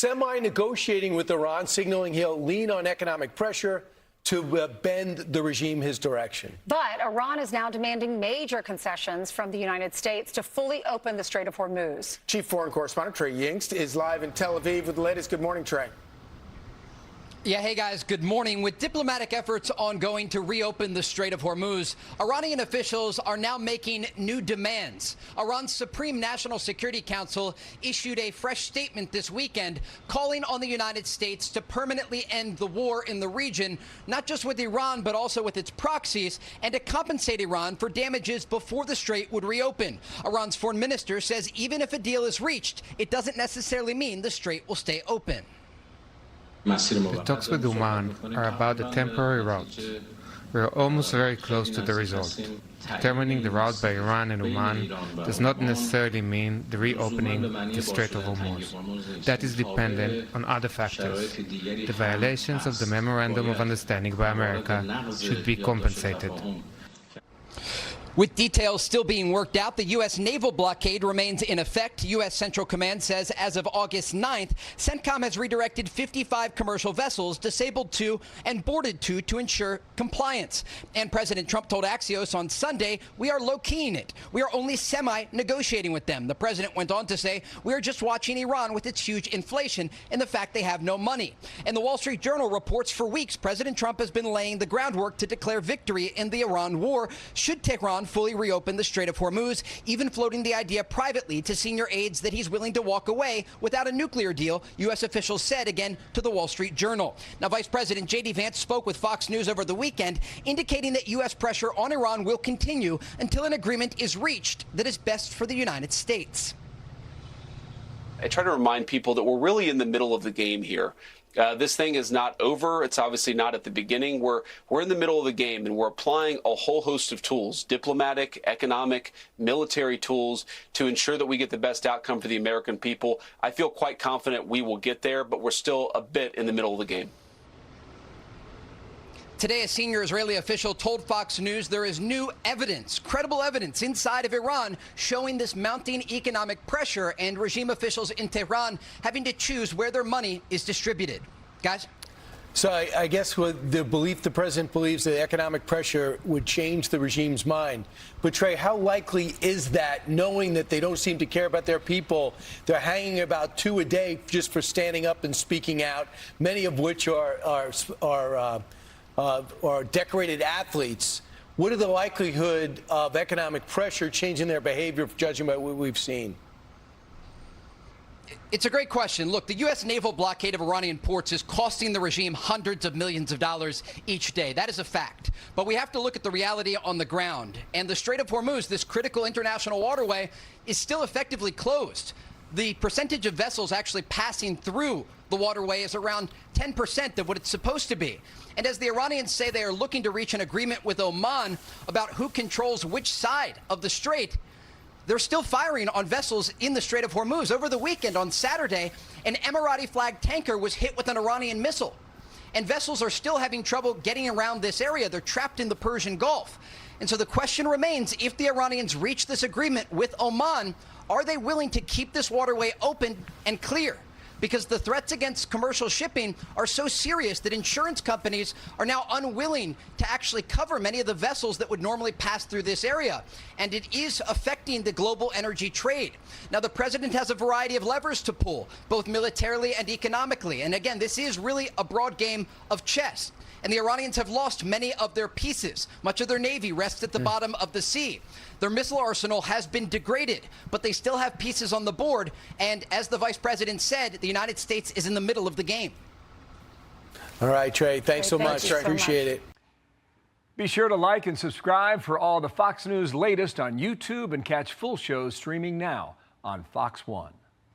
semi-negotiating with Iran, signaling he'll lean on economic pressure to bend the regime his direction. But Iran is now demanding major concessions from the United States to fully open the Strait of Hormuz. Chief Foreign Correspondent Trey Yingst is live in Tel Aviv with the latest. Good morning, Trey. Yeah, hey guys, good morning. With diplomatic efforts ongoing to reopen the Strait of Hormuz, Iranian officials are now making new demands. Iran's Supreme National Security Council issued a fresh statement this weekend calling on the United States to permanently end the war in the region, not just with Iran, but also with its proxies, and to compensate Iran for damages before the Strait would reopen. Iran's foreign minister says even if a deal is reached, it doesn't necessarily mean the Strait will stay open. The talks with Oman are about a temporary route. We are almost very close to the result. Determining the route by Iran and Oman does not necessarily mean the reopening the Strait of Hormuz. That is dependent on other factors. The violations of the Memorandum of Understanding by America should be compensated. With details still being worked out, the U.S. naval blockade remains in effect. U.S. Central Command says as of August 9th, CENTCOM has redirected 55 commercial vessels, disabled 2 and boarded 2 to ensure compliance. And President Trump told Axios on Sunday, we are low-keying it. We are only semi-negotiating with them. The president went on to say, we are just watching Iran with its huge inflation and the fact they have no money. And the Wall Street Journal reports for weeks President Trump has been laying the groundwork to declare victory in the Iran war should Tehran fully reopen the Strait of Hormuz, even floating the idea privately to senior aides that he's willing to walk away without a nuclear deal, U.S. officials said again to the Wall Street Journal. Now, Vice President J.D. Vance spoke with Fox News over the weekend, indicating that U.S. pressure on Iran will continue until an agreement is reached that is best for the United States. I try to remind people that we're really in the middle of the game here. This thing is not over. It's obviously not at the beginning. We're in the middle of the game, and we're applying a whole host of tools, diplomatic, economic, military tools, to ensure that we get the best outcome for the American people. I feel quite confident we will get there, but we're still a bit in the middle of the game. Today, a senior Israeli official told Fox News there is new evidence, credible evidence inside of Iran showing this mounting economic pressure and regime officials in Tehran having to choose where their money is distributed. Guys? So I guess with the belief the president believes that economic pressure would change the regime's mind. But Trey, how likely is that, knowing that they don't seem to care about their people? They're hanging about 2 a day just for standing up and speaking out, many of which are decorated athletes. What are the likelihood of economic pressure changing their behavior, judging by what we've seen? It's a great question. Look, the U.S. naval blockade of Iranian ports is costing the regime hundreds of millions of dollars each day. That is a fact. But we have to look at the reality on the ground. And the Strait of Hormuz, this critical international waterway, is still effectively closed. The percentage of vessels actually passing through the waterway is around 10% of what it's supposed to be. And as the Iranians say they are looking to reach an agreement with Oman about who controls which side of the strait, they're still firing on vessels in the Strait of Hormuz. Over the weekend, on Saturday, an Emirati-flagged tanker was hit with an Iranian missile. And vessels are still having trouble getting around this area. They're trapped in the Persian Gulf. And so the question remains, if the Iranians reach this agreement with Oman, are they willing to keep this waterway open and clear? Because the threats against commercial shipping are so serious that insurance companies are now unwilling to actually cover many of the vessels that would normally pass through this area. And it is affecting the global energy trade. Now, the president has a variety of levers to pull, both militarily and economically. And again, this is really a broad game of chess. And the Iranians have lost many of their pieces. Much of their navy rests at the bottom of the sea. Their missile arsenal has been degraded, but they still have pieces on the board. And as the vice president said, the United States is in the middle of the game. All right, Trey, thanks so much. I appreciate it. Be sure to like and subscribe for all the Fox News latest on YouTube and catch full shows streaming now on Fox One.